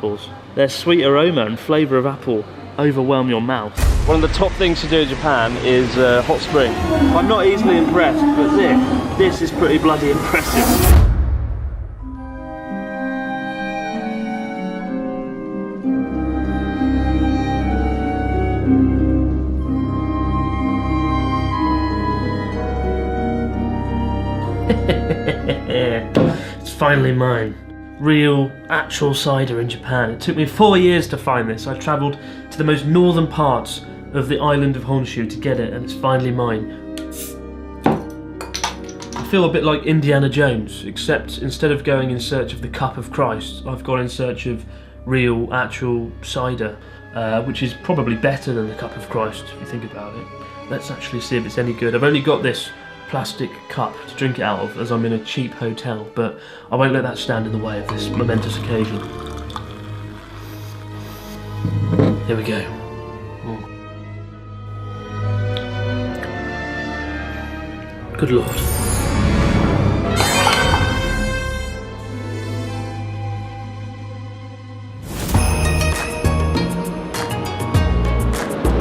apples. Their sweet aroma and flavour of apple overwhelm your mouth. One of the top things to do in Japan is hot spring. I'm not easily impressed, but this is pretty bloody impressive. It's finally mine. Real, actual cider in Japan. It took me 4 years to find this. I travelled to the most northern parts of the island of Honshu to get it, and it's finally mine. I feel a bit like Indiana Jones, except instead of going in search of the cup of Christ, I've gone in search of real, actual cider, which is probably better than the cup of Christ, if you think about it. Let's actually see if it's any good. I've only got this plastic cup to drink it out of, as I'm in a cheap hotel, but I won't let that stand in the way of this momentous occasion. Here we go. Good Lord.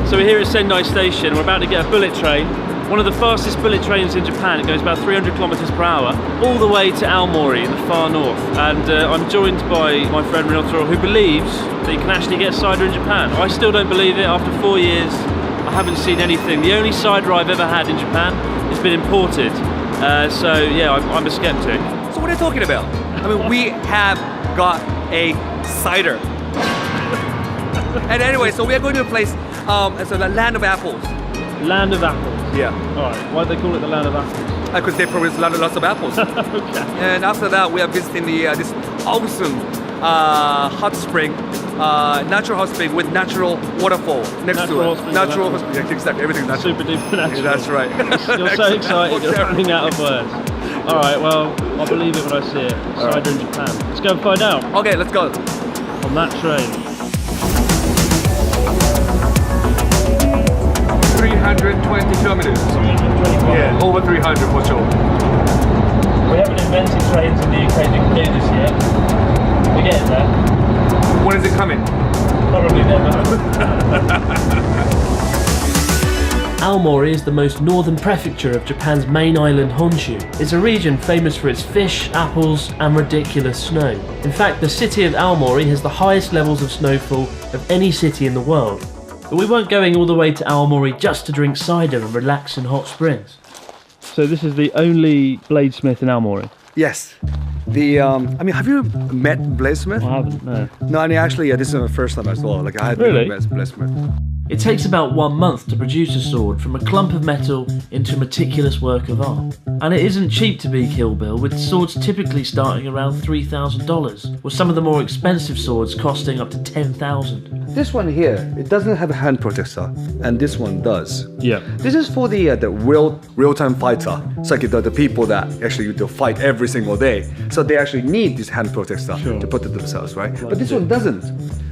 So we're here at Sendai Station. We're about to get a bullet train. One of the fastest bullet trains in Japan. It goes about 300 kilometers per hour, all the way to Aomori in the far north. And I'm joined by my friend Rinotaro, who believes that you can actually get cider in Japan. I still don't believe it. After 4 years, I haven't seen anything. The only cider I've ever had in Japan has been imported. So yeah, I'm a skeptic. So what are you talking about? I mean, we have got a cider. And anyway, so we are going to a place, so the land of apples. Land of apples. Yeah. Alright, why do they call it the land of apples? Because they produce lots of apples. Okay. And after that, we are visiting this awesome hot spring, natural hot spring with natural waterfall next to it. Natural hot spring. Yeah, exactly. Everything's natural. Super duper natural. Yeah, that's right. You're so excited, you're running out of words. Alright, well, I'll believe it when I see it. Cider in Japan. Let's go and find out. Okay, let's go. On that train. 320 kilometers. 320 Yeah, over 300 for sure. We haven't invented trains in the UK that can do this yet. We're getting there. When is it coming? Probably never. Aomori is the most northern prefecture of Japan's main island Honshu. It's a region famous for its fish, apples and ridiculous snow. In fact, the city of Aomori has the highest levels of snowfall of any city in the world. But we weren't going all the way to Aomori just to drink cider and relax in hot springs. So this is the only bladesmith in Aomori? Yes. I mean, have you met bladesmith? I haven't, no. No, I mean, actually, yeah, this is my first time as well. Like, I had Really? met bladesmith. It takes about 1 month to produce a sword from a clump of metal into a meticulous work of art. And it isn't cheap to be Kill Bill, with swords typically starting around $3,000, with some of the more expensive swords costing up to $10,000. This one here, it doesn't have a hand protector, and this one does. Yeah. This is for the real-time fighter. It's like the people that actually fight every single day. So they actually need this hand protector to protect themselves, right? But this one doesn't.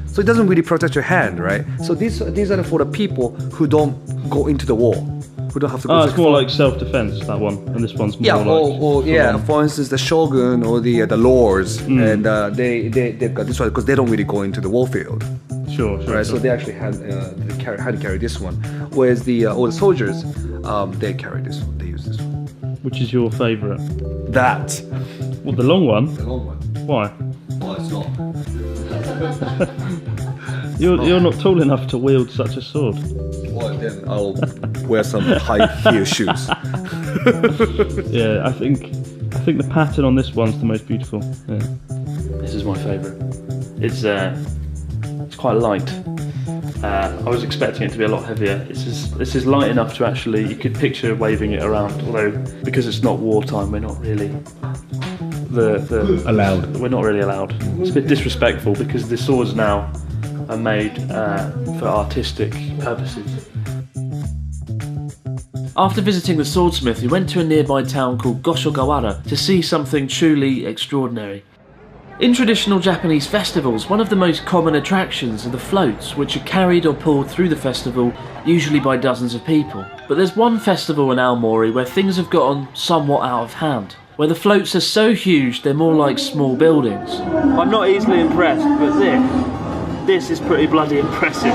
So it doesn't really protect your hand, right? So these are for the people who don't go into the war, who don't have to go. Oh, it's more like self-defense, that one, and this one's more for instance, the shogun or the lords, and they've got this one because they don't really go into the war field. Sure. Right, so they actually had to carry this one, whereas all the soldiers, they carry this one. They use this one. Which is your favourite? That. Well, the long one. The long one. Why? Well, it's not. You're not tall enough to wield such a sword. Well, then I'll wear some high heel shoes. Yeah, I think the pattern on this one's the most beautiful. Yeah. This is my favourite. It's quite light. I was expecting it to be a lot heavier. This is light enough to actually, you could picture waving it around, although because it's not wartime, we're not really allowed. We're not really allowed. It's a bit disrespectful because the swords now are made for artistic purposes. After visiting the swordsmith, we went to a nearby town called Goshogawara to see something truly extraordinary. In traditional Japanese festivals, one of the most common attractions are the floats, which are carried or pulled through the festival, usually by dozens of people. But there's one festival in Aomori where things have gotten somewhat out of hand, where the floats are so huge they're more like small buildings. I'm not easily impressed, but this is pretty bloody impressive.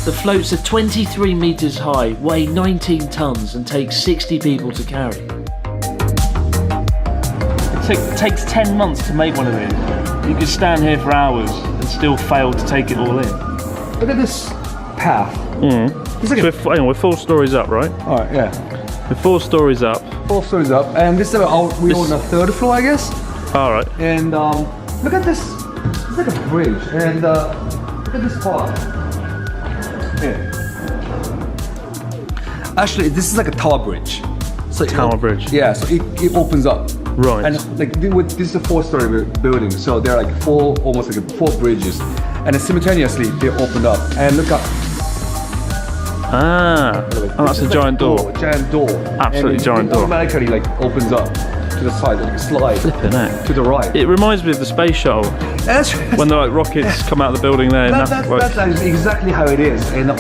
The floats are 23 metres high, weigh 19 tonnes and take 60 people to carry. It takes 10 months to make one of these. You could stand here for hours and still fail to take it all in. Look at this path. It's like So we're 4 stories up, right? Alright, yeah. We're 4 stories up. 4 stories up, and this is we're on the 3rd floor, I guess. Alright. And look at this. It's like a bridge, and look at this part. Here. Actually, this is like a tower bridge. So Tower bridge. Yeah, so it opens up. Right. And like this is a 4-story building, so there are like almost like 4 bridges, and then simultaneously they opened up. And look up. Ah, oh, that's a giant door. Giant door. Absolutely and giant it door. automatically like opens up to the side, like slide Flipping heck. to the right. It reminds me of the space shuttle That's when the like rockets come out of the building there. that's exactly how it is. And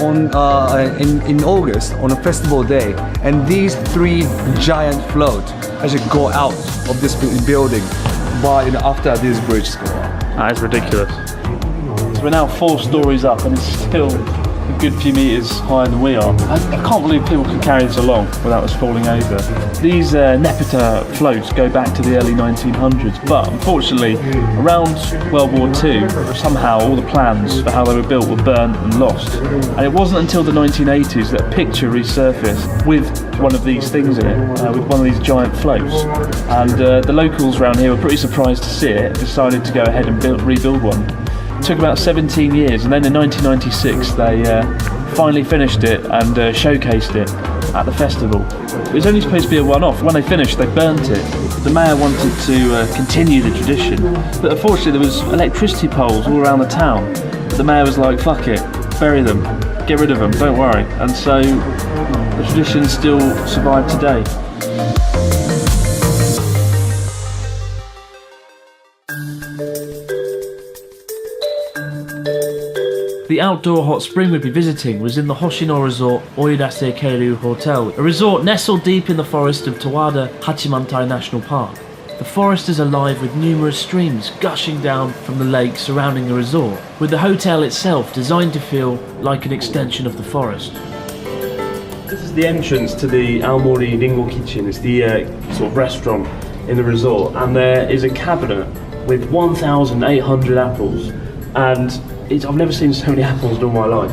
in August, on a festival day, and these 3 giant floats actually go out of this building, but after these bridges go up. That is ridiculous. So we're now 4 stories up, and it's still a good few metres higher than we are. I can't believe people can carry this along without us falling over. These Nepeta floats go back to the early 1900s, but unfortunately, around World War II, somehow all the plans for how they were built were burnt and lost. And it wasn't until the 1980s that a picture resurfaced with one of these things in it, with one of these giant floats. And the locals around here were pretty surprised to see it, decided to go ahead and rebuild one. It took about 17 years, and then in 1996 they finally finished it and showcased it at the festival. It was only supposed to be a one-off. When they finished, they burnt it. The mayor wanted to continue the tradition, but unfortunately there was electricity poles all around the town. But the mayor was like, fuck it, bury them, get rid of them, don't worry. And so the tradition still survived today. The outdoor hot spring we'd be visiting was in the Hoshino Resort Oidase Keiryū Hotel, a resort nestled deep in the forest of Towada Hachimantai National Park. The forest is alive with numerous streams gushing down from the lake surrounding the resort, with the hotel itself designed to feel like an extension of the forest. This is the entrance to the Aomori Ringo Kitchen. It's the sort of restaurant in the resort, and there is a cabinet with 1,800 apples, and I've never seen so many apples in all my life.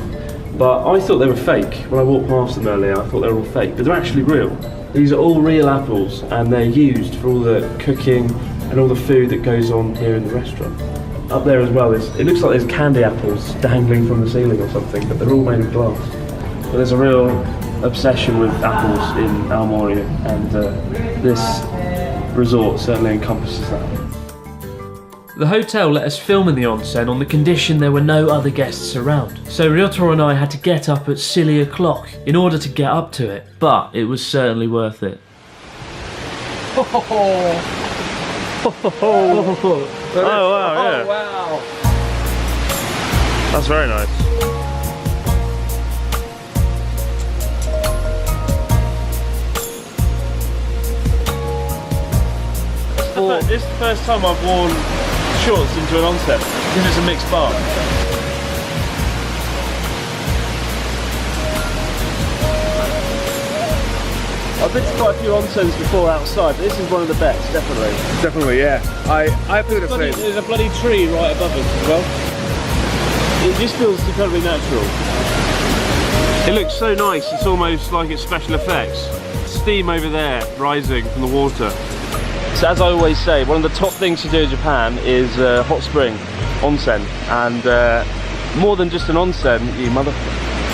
But I thought they were fake. When I walked past them earlier, I thought they were all fake, but they're actually real. These are all real apples, and they're used for all the cooking and all the food that goes on here in the restaurant. Up there as well, it looks like there's candy apples dangling from the ceiling or something, but they're all made of glass. But there's a real obsession with apples in Aomori, and this resort certainly encompasses that. The hotel let us film in the onsen on the condition there were no other guests around, so Ryotaro and I had to get up at silly o'clock in order to get up to it, but it was certainly worth it. Oh wow, yeah. Oh wow. That's very nice. This is the first time I've worn shorts into an onsen, because it's a mixed bath. I've been to quite a few onsens before outside, but this is one of the best, definitely. Definitely, yeah. I feel the same. There's a bloody tree right above us as well. It just feels incredibly natural. It looks so nice, it's almost like it's special effects. Steam over there rising from the water. So as I always say, one of the top things to do in Japan is hot spring, onsen, and more than just an onsen,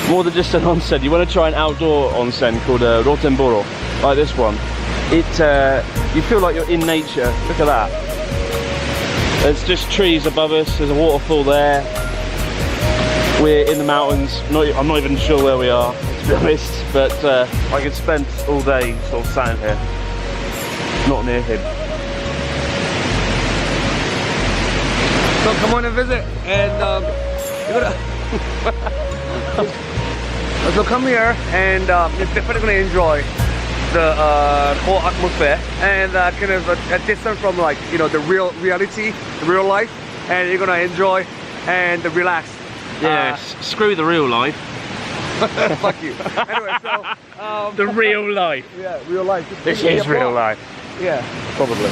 more than just an onsen, you want to try an outdoor onsen called Rotenboro, like this one. You feel like you're in nature. Look at that. There's just trees above us, there's a waterfall there. We're in the mountains, I'm not even sure where we are. It's to be honest, but I could spend all day sort of sat here, not near him. So come on and visit, and you're gonna so come here, and you're definitely gonna enjoy the whole atmosphere, and kind of a distance from, like, you know, the reality, the real life, and you're gonna enjoy and relax. Yeah, screw the real life. Fuck you. Anyway, so The real life. yeah, real life. This is real life. Yeah, Probably.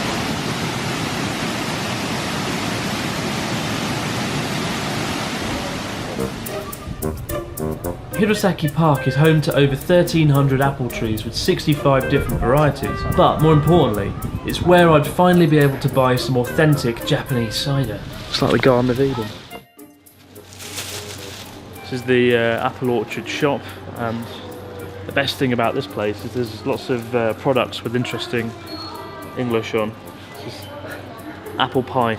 Hirosaki Park is home to over 1,300 apple trees with 65 different varieties, but more importantly, it's where I'd finally be able to buy some authentic Japanese cider. It's like the Garden of Eden. This is the apple orchard shop, and the best thing about this place is there's lots of products with interesting English on. This is apple pie.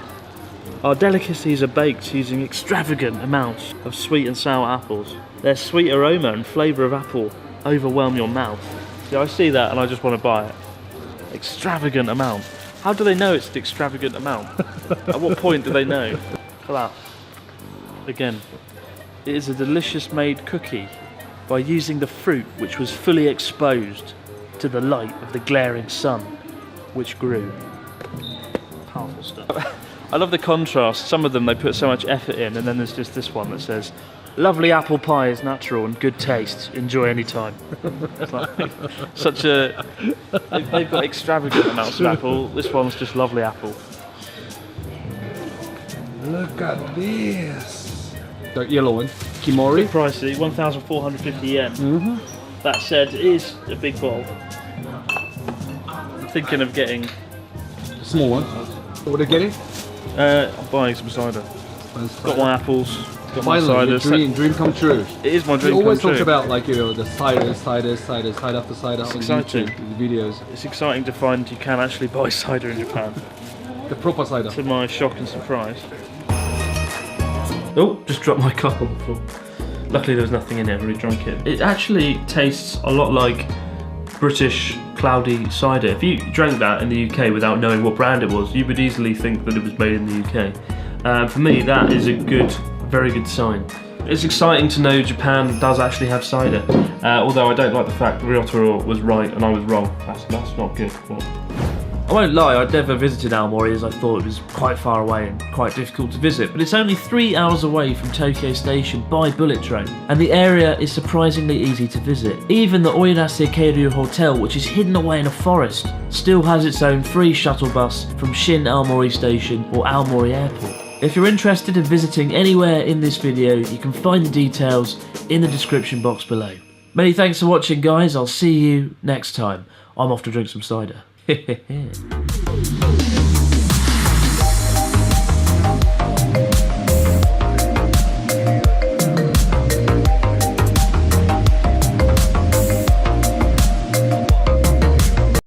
Our delicacies are baked using extravagant amounts of sweet and sour apples. Their sweet aroma and flavour of apple overwhelm your mouth. See, I see that and I just want to buy it. Extravagant amount. How do they know it's an extravagant amount? At what point do they know? Class. Again, it is a delicious made cookie by using the fruit which was fully exposed to the light of the glaring sun, which grew. Powerful stuff. I love the contrast. Some of them they put so much effort in, and then there's just this one that says, "Lovely apple pie is natural and good taste. Enjoy any time." It's like, such a... They've got extravagant amounts of apple. This one's just lovely apple. look at this. The yellow one, Kimori. Pricey, 1,450 yen. That said, it is a big bowl. I'm thinking of getting... Small one. What are you getting? I'm buying some cider. Got my apples, got my Finally, cider. your dream come true. It is my dream He always come talks true. about, like, you know, the cider after cider on exciting. YouTube, the videos. It's exciting to find you can actually buy cider in Japan, The proper cider. to my shock and surprise. Oh, just dropped my cup on the floor. Luckily there was nothing in it, I've already drunk it. It actually tastes a lot like British cloudy cider. If you drank that in the UK without knowing what brand it was, you would easily think that it was made in the UK. For me, that is a good, very good sign. It's exciting to know Japan does actually have cider, although I don't like the fact that Ryotaro was right and I was wrong. That's not good. But I won't lie, I'd never visited Aomori as I thought it was quite far away and quite difficult to visit, but it's only 3 hours away from Tokyo Station by bullet train, and the area is surprisingly easy to visit. Even the Oyarase Keiryū Hotel, which is hidden away in a forest, still has its own free shuttle bus from Shin Aomori Station or Aomori Airport. If you're interested in visiting anywhere in this video, you can find the details in the description box below. Many thanks for watching, guys. I'll see you next time. I'm off to drink some cider.